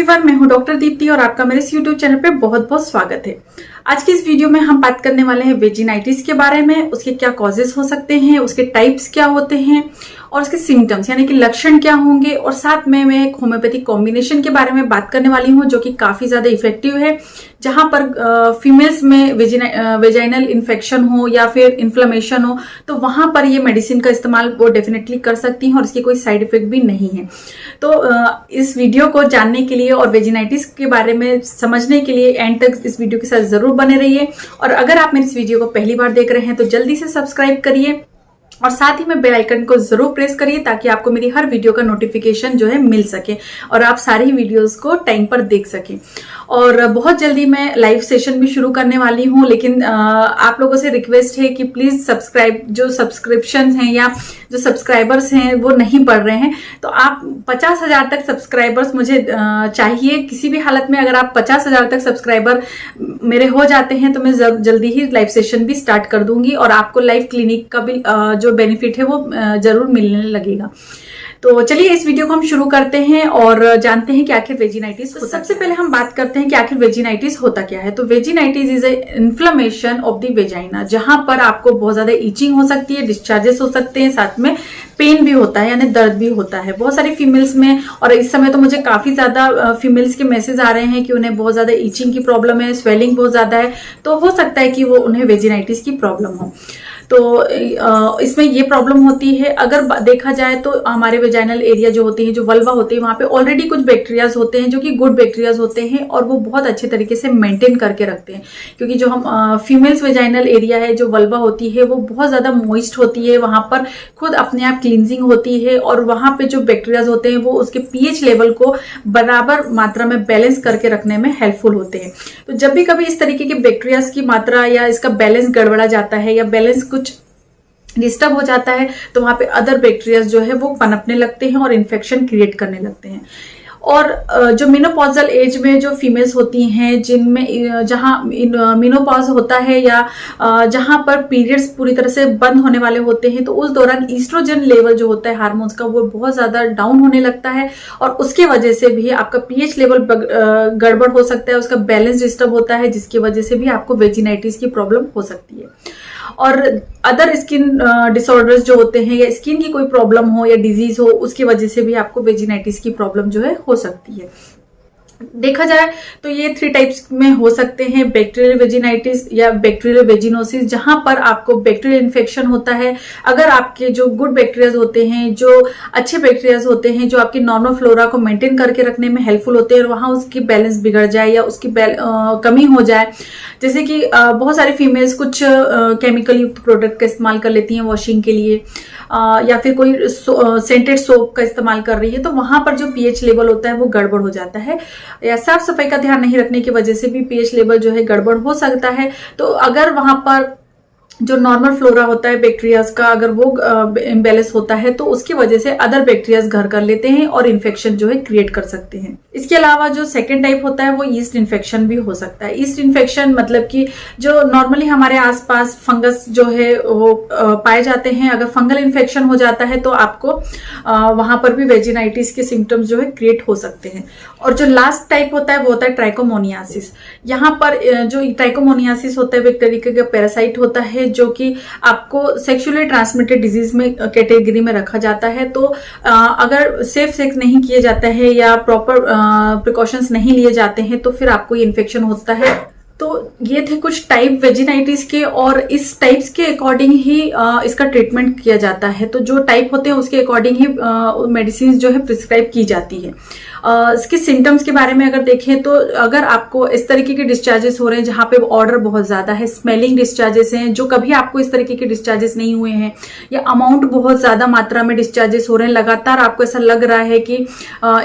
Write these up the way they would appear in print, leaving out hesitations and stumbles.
Everyone, मैं हूं doctor Deepti और आपका मेरे इस यूट्यूब चैनल पे बहुत बहुत स्वागत है। आज की इस वीडियो में हम बात करने वाले हैं वेजिनाइटिस के बारे में। उसके क्या कॉजेस हो सकते हैं, उसके टाइप्स क्या होते हैं और उसके सिम्टम्स यानी कि लक्षण क्या होंगे, और साथ में मैं एक होम्योपैथिक कॉम्बिनेशन के बारे में बात करने वाली हूं जो कि काफी ज्यादा इफेक्टिव है। जहां पर फीमेल्स में वेजाइनल इन्फेक्शन हो या फिर इन्फ्लेमेशन हो तो वहां पर ये मेडिसिन का इस्तेमाल वो डेफिनेटली कर सकती हैं और इसकी कोई साइड इफेक्ट भी नहीं है। तो इस वीडियो को जानने के लिए और वेजिनाइटिस के बारे में समझने के लिए एंड तक इस वीडियो के साथ जरूर बने रहिए। और अगर आप मेरी इस वीडियो को पहली बार देख रहे हैं तो जल्दी से सब्सक्राइब करिए और साथ ही में बेल आइकन को जरूर प्रेस करिए ताकि आपको मेरी हर वीडियो का नोटिफिकेशन जो है मिल सके और आप सारी वीडियोस को टाइम पर देख सकें। और बहुत जल्दी मैं लाइव सेशन भी शुरू करने वाली हूं, लेकिन आप लोगों से रिक्वेस्ट है कि प्लीज सब्सक्राइब, जो सब्सक्रिप्शन हैं या जो सब्सक्राइबर्स हैं वो नहीं बढ़ रहे हैं, तो आप 50,000 तक सब्सक्राइबर्स मुझे चाहिए। किसी भी हालत में अगर आप 50,000 तक सब्सक्राइबर मेरे हो जाते हैं तो मैं जल्दी ही लाइव सेशन भी स्टार्ट कर दूंगी और आपको लाइव क्लिनिक का भी जो बेनिफिट है वो जरूर मिलने लगेगा। तो चलिए इस वीडियो को हम शुरू करते हैं और जानते हैं कि आखिर वेजिनाइटिस तो सबसे पहले हम बात करते हैं कि आखिर वेजिनाइटिस होता क्या है। तो vaginitis is a inflammation of the vagina, जहां पर आपको बहुत ज्यादा ईचिंग हो सकती है, डिस्चार्जेस हो सकते हैं, साथ में पेन भी होता है यानी दर्द भी होता है बहुत सारी फीमेल्स में। और इस समय तो मुझे काफी ज्यादा फीमेल्स के मैसेज आ रहे हैं कि उन्हें बहुत ज्यादा ईचिंग की प्रॉब्लम है, स्वेलिंग बहुत ज्यादा है, तो हो सकता है कि वो उन्हें वेजिनाइटिस की प्रॉब्लम हो। तो इसमें ये प्रॉब्लम होती है। अगर देखा जाए तो हमारे वेजाइनल एरिया जो होती है, जो वल्वा होती है, वहां पे ऑलरेडी कुछ बैक्टीरियाज होते हैं जो कि गुड बैक्टीरियाज होते हैं और वो बहुत अच्छे तरीके से मेंटेन करके रखते हैं। क्योंकि जो हम फीमेल्स वेजाइनल एरिया है, जो वल्वा होती है, वो बहुत ज्यादा मॉइस्ट होती है, वहां पर खुद अपने आप क्लींजिंग होती है और वहां पे जो बैक्टीरियाज होते हैं वो उसके पीएच लेवल को बराबर मात्रा में बैलेंस करके रखने में हेल्पफुल होते हैं। तो जब भी कभी इस तरीके के बैक्टीरियाज की मात्रा या इसका बैलेंस गड़बड़ा जाता है या बैलेंस कुछ डिस्टर्ब हो जाता है तो वहां पे अदर बैक्टीरिया जो है वो पनपने लगते हैं और इन्फेक्शन क्रिएट करने लगते हैं। और जो मेनोपॉजल एज में जो फीमेल्स होती हैं, जिनमें जहां मेनोपॉज होता है या जहां पर पीरियड्स पूरी तरह से बंद होने वाले होते हैं, तो उस दौरान ईस्ट्रोजन लेवल जो होता है हार्मोन्स का वो बहुत ज्यादा डाउन होने लगता है और उसके वजह से भी आपका पीएच लेवल गड़बड़ हो सकता है, उसका बैलेंस डिस्टर्ब होता है, जिसकी वजह से भी आपको वेजिनाइटिस की प्रॉब्लम हो सकती है। और अदर स्किन डिसऑर्डर्स जो होते हैं या स्किन की कोई प्रॉब्लम हो या डिजीज हो, उसकी वजह से भी आपको वेजिनाइटिस की प्रॉब्लम जो है हो सकती है। देखा जाए तो ये 3 टाइप्स में हो सकते हैं, बैक्टीरियल वेजिनाइटिस या बैक्टीरियल वेजिनोसिस, जहां पर आपको बैक्टीरियल इन्फेक्शन होता है। अगर आपके जो गुड बैक्टीरियाज होते हैं, जो अच्छे बैक्टीरियाज होते हैं, जो आपकी नॉर्मल फ्लोरा को मेंटेन करके रखने में हेल्पफुल होते हैं और वहां उसकी बैलेंस बिगड़ जाए या उसकी कमी हो जाए, जैसे कि बहुत सारी फीमेल्स कुछ केमिकल युक्त प्रोडक्ट का इस्तेमाल कर लेती हैं वॉशिंग के लिए, या फिर कोई सेंटेड सोप का इस्तेमाल कर रही है, तो वहां पर जो पीएच लेवल होता है वो गड़बड़ हो जाता है या साफ सफाई का ध्यान नहीं रखने की वजह से भी पीएच लेवल जो है गड़बड़ हो सकता है। तो अगर वहां पर जो नॉर्मल फ्लोरा होता है बैक्टीरियाज का, अगर वो इम्बैलेंस होता है तो उसकी वजह से अदर बैक्टीरियाज घर कर लेते हैं और इन्फेक्शन जो है क्रिएट कर सकते हैं। इसके अलावा जो सेकंड टाइप होता है वो ईस्ट इन्फेक्शन भी हो सकता है। ईस्ट इन्फेक्शन मतलब कि जो नॉर्मली हमारे आसपास फंगस जो है वो पाए जाते हैं, अगर फंगल इन्फेक्शन हो जाता है तो आपको वहां पर भी वेजिनाइटिस के सिम्टम्स जो है क्रिएट हो सकते हैं। और जो लास्ट टाइप होता है वो होता है ट्राइकोमोनियासिस। यहाँ पर जो ट्राइकोमोनियासिस होता है वो एक तरीके का पैरासाइट होता है जो कि आपको सेक्सुअली ट्रांसमिटेड डिजीज में कैटेगरी में रखा जाता है। तो अगर सेफ सेक्स नहीं किया जाता है या प्रॉपर प्रिकॉशंस नहीं लिए जाते हैं तो फिर आपको ये इन्फेक्शन होता है। तो ये थे कुछ टाइप वेजिनाइटिस के और इस टाइप्स के अकॉर्डिंग ही इसका ट्रीटमेंट किया जाता है। तो जो टाइप होते हैं उसके अकॉर्डिंग ही मेडिसिन जो है प्रिस्क्राइब की जाती है। इसके सिम्टम्स के बारे में अगर देखें तो अगर आपको इस तरीके के डिस्चार्जेस हो रहे हैं जहां पे ऑर्डर बहुत ज्यादा है, स्मेलिंग डिस्चार्जेस हैं जो कभी आपको इस तरीके के डिस्चार्जेस नहीं हुए हैं, या अमाउंट बहुत ज्यादा मात्रा में डिस्चार्जेस हो रहे हैं, लगातार आपको ऐसा लग रहा है कि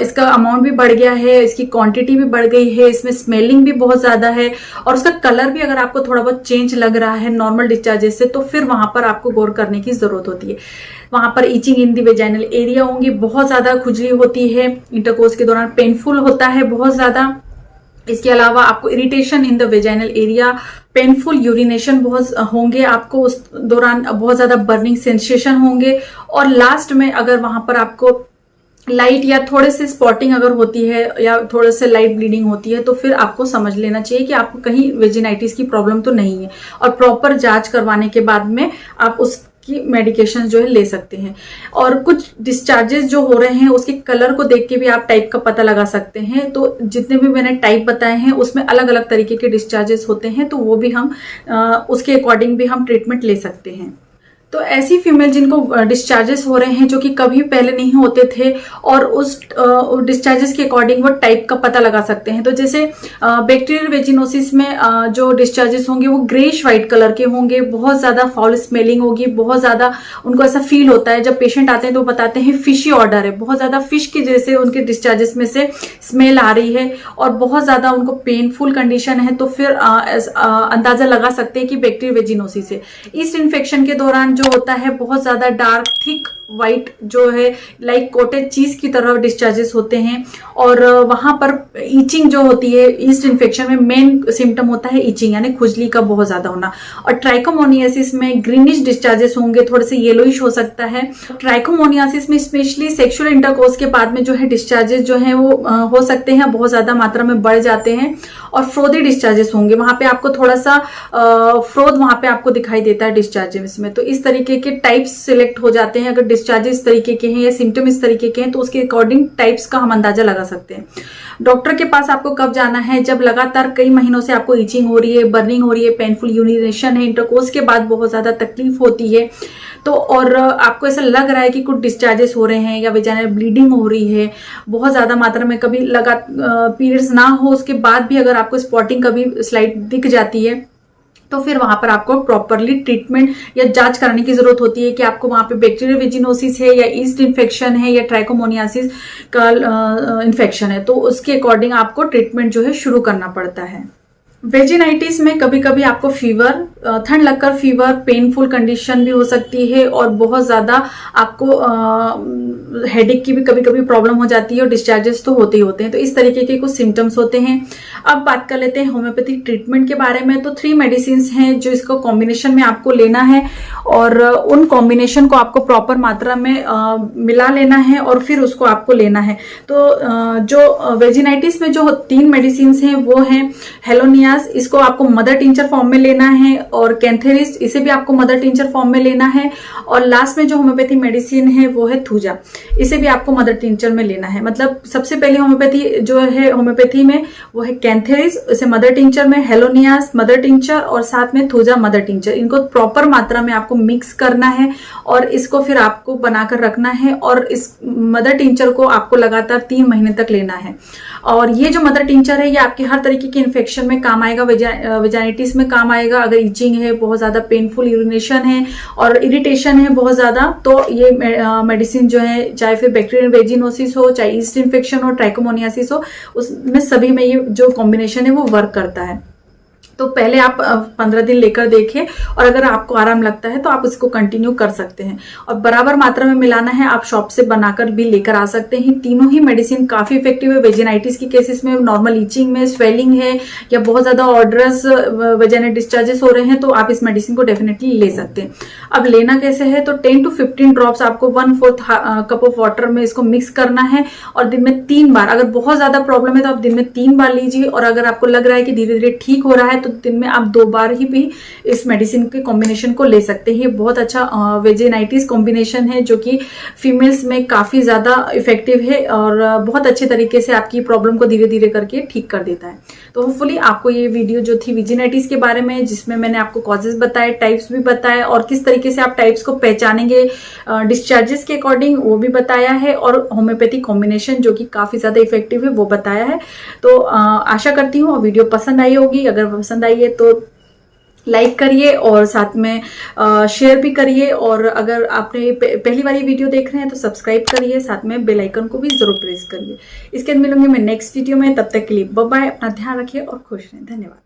इसका अमाउंट भी बढ़ गया है, इसकी क्वांटिटी भी बढ़ गई है, इसमें स्मेलिंग भी बहुत ज्यादा है और उसका कलर भी अगर आपको थोड़ा बहुत चेंज लग रहा है नॉर्मल डिस्चार्जेस से, तो फिर वहां पर आपको गौर करने की जरूरत होती है। वहां पर ईचिंग इन दी वेजाइनल एरिया होंगी, बहुत ज्यादा खुजली होती है, इंटरकोर्स के दौरान पेनफुल होता है बहुत ज्यादा। इसके अलावा आपको irritation in the vaginal area, painful urination बहुत होंगे, आपको उस दौरान बहुत ज्यादा बर्निंग सेंसेशन होंगे और लास्ट में अगर वहां पर आपको लाइट या थोड़े से स्पॉटिंग अगर होती है या थोड़े से लाइट ब्लीडिंग होती है, तो फिर आपको समझ लेना चाहिए कि आपको कहीं वेजिनाइटिस की प्रॉब्लम तो नहीं है, और प्रॉपर जांच करवाने के बाद में आप उसकी मेडिकेशन जो है ले सकते हैं। और कुछ डिस्चार्जेस जो हो रहे हैं उसके कलर को देख के भी आप टाइप का पता लगा सकते हैं। तो जितने भी मैंने टाइप बताए हैं उसमें अलग अलग तरीके के डिस्चार्जेस होते हैं, तो वो भी हम उसके अकॉर्डिंग भी हम ट्रीटमेंट ले सकते हैं। तो ऐसी फीमेल जिनको डिस्चार्जेस हो रहे हैं जो कि कभी पहले नहीं होते थे, और उस डिस्चार्जेस के अकॉर्डिंग वो टाइप का पता लगा सकते हैं। तो जैसे बैक्टीरियल वेजिनोसिस में जो डिस्चार्जेस होंगे वो ग्रेश व्हाइट कलर के होंगे, बहुत ज्यादा फाउल स्मेलिंग होगी, बहुत ज्यादा उनको ऐसा फील होता है। जब पेशेंट आते हैं तो बताते हैं फिशी ऑर्डर है, बहुत ज्यादा फिश के जैसे उनके डिस्चार्जेस में से स्मेल आ रही है, और बहुत ज्यादा उनको पेनफुल कंडीशन है, तो फिर अंदाजा लगा सकते हैं कि बैक्टीरियल वेजिनोसिस है। ईस्ट इन्फेक्शन के दौरान होता है बहुत ज्यादा डार्क थिक व्हाइट जो है लाइक कोटेड चीज की तरह डिस्चार्जेस होते हैं, और वहां पर ईचिंग जो होती है, ईस्ट इन्फेक्शन में मेन सिम्टम होता है ईचिंग यानी खुजली का बहुत ज्यादा होना। और ट्राइकोमोनियासिस में ग्रीनिश डिस्चार्जेस होंगे, थोड़े से येलोइश हो सकता है। ट्राइकोमोनियासिस में स्पेशली सेक्सुअल इंटरकोर्स के बाद में जो है डिस्चार्जेस जो है वो हो सकते हैं, बहुत ज्यादा मात्रा में बढ़ जाते हैं, और फ्रोदी डिस्चार्जेस होंगे, वहां पे आपको थोड़ा सा फ्रोद वहां पे आपको दिखाई देता है डिस्चार्जेस में। तो इस तरीके के टाइप्स सिलेक्ट हो जाते हैं। अगर डिस्चार्जेस इस तरीके के हैं या सिम्टम इस तरीके के हैं तो उसके अकॉर्डिंग टाइप्स का हम अंदाजा लगा सकते हैं। डॉक्टर के पास आपको कब जाना है? जब लगातार कई महीनों से आपको ईचिंग हो रही है, बर्निंग हो रही है, पेनफुल यूरिनेशन है, इंटरकोर्स के बाद बहुत ज्यादा तकलीफ होती है, तो और आपको ऐसा लग रहा है कि कुछ डिस्चार्जेस हो रहे हैं या वेजाइनल ब्लीडिंग हो रही है बहुत ज्यादा मात्रा में, कभी लगा पीरियड्स ना हो उसके बाद भी अगर आपको स्पॉटिंग कभी स्लाइड दिख जाती है, तो फिर वहां पर आपको प्रॉपरली ट्रीटमेंट या जांच कराने की जरूरत होती है कि आपको वहां पे बैक्टीरियल वेजिनोसिस है या ईस्ट इन्फेक्शन है या ट्राइकोमोनियासिस का इन्फेक्शन है। तो उसके अकॉर्डिंग आपको ट्रीटमेंट जो है शुरू करना पड़ता है। वेजिनाइटिस में कभी कभी आपको फीवर, ठंड लगकर फीवर, पेनफुल कंडीशन भी हो सकती है, और बहुत ज्यादा आपको हेडेक की भी कभी कभी प्रॉब्लम हो जाती है, और डिस्चार्जेस तो होते ही होते हैं। तो इस तरीके के कुछ सिम्टम्स होते हैं। अब बात कर लेते हैं होम्योपैथिक ट्रीटमेंट के बारे में। तो 3 मेडिसिन हैं जो इसको कॉम्बिनेशन में आपको लेना है, और उन कॉम्बिनेशन को आपको प्रॉपर मात्रा में मिला लेना है, और फिर उसको आपको लेना है। तो जो वेजिनाइटिस में जो 3 मेडिसिन हैं वो हैं हेलोनिया, इसको आपको मदर टिंचर फॉर्म में लेना है, और कैंथेरिस, इसे भी आपको मदर टिंचर फॉर्म में लेना है, और लास्ट में जो होम्योपैथी मेडिसिन है वो है थूजा, इसे भी आपको मदर टिंचर में लेना है। मतलब सबसे पहले होम्योपैथी जो है होम्योपैथी में वो है कैंथेरिस, इसे मदर टिंचर में, हेलोनियास मदर टिंचर, और साथ में थूजा मदर टिंचर। इनको प्रॉपर मात्रा में आपको मिक्स करना है, और इसको फिर आपको बनाकर रखना है, और इस मदर टिंचर को आपको लगातार 3 महीने तक लेना है। और ये जो मदर टिंचर है ये आपके हर तरीके के इन्फेक्शन में काम आएगा, वेजाइटिस में काम आएगा। अगर ईचिंग है, बहुत ज्यादा पेनफुल यूरिनेशन है और इरिटेशन है बहुत ज्यादा, तो ये मेडिसिन जो है, चाहे फिर बैक्टीरियल वेजिनोसिस हो, चाहे ईस्ट इन्फेक्शन हो, ट्राइकोमोनियासिस हो, उसमें सभी में ये जो कॉम्बिनेशन है वो वर्क करता है। तो पहले आप 15 दिन लेकर देखें, और अगर आपको आराम लगता है तो आप इसको कंटिन्यू कर सकते हैं। और बराबर मात्रा में मिलाना है, आप शॉप से बनाकर भी लेकर आ सकते हैं। तीनों ही मेडिसिन काफी इफेक्टिव है। वेजिनाइटिस के केसेस में, नॉर्मल ईचिंग में, स्वेलिंग है, या बहुत ज्यादा ऑर्डरस वेजाइनल डिस्चार्जेस हो रहे हैं, तो आप इस मेडिसिन को डेफिनेटली ले सकते हैं। अब लेना कैसे है? तो 10 to 15 ड्रॉप्स आपको 1/4 कप ऑफ वाटर में इसको मिक्स करना है, और दिन में 3 बार, अगर बहुत ज्यादा प्रॉब्लम है तो आप दिन में 3 बार लीजिए, और अगर आपको लग रहा है कि धीरे धीरे ठीक हो रहा है तो दिन में आप 2 बार ही भी इस मेडिसिन के कॉम्बिनेशन को ले सकते हैं। ये बहुत अच्छा वेजिनाइटिस कॉम्बिनेशन है जो कि फीमेल्स में काफी ज्यादा इफेक्टिव है, और बहुत अच्छे तरीके से आपकी प्रॉब्लम को धीरे धीरे करके ठीक कर देता है। तो होपफुली आपको ये वीडियो जो थी वेजिनाइटिस के बारे में, जिसमें मैंने आपको कॉजेस बताए, टाइप्स भी बताए, और किस तरीके से आप टाइप्स को पहचानेंगे डिस्चार्जेस के अकॉर्डिंग, वो भी बताया है, और होम्योपैथिक कॉम्बिनेशन जो कि काफी ज्यादा इफेक्टिव है वो बताया है। तो आशा करती हूँ वीडियो पसंद आई होगी। अगर पसंद आई है तो लाइक करिए, और साथ में शेयर भी करिए, और अगर आपने पहली बार वीडियो देख रहे हैं तो सब्सक्राइब करिए, साथ में बेल आइकन को भी जरूर प्रेस करिए। इसके बाद मिलूंगी मैं नेक्स्ट वीडियो में, तब तक के लिए बाय बाय। अपना ध्यान रखिए और खुश रहें। धन्यवाद।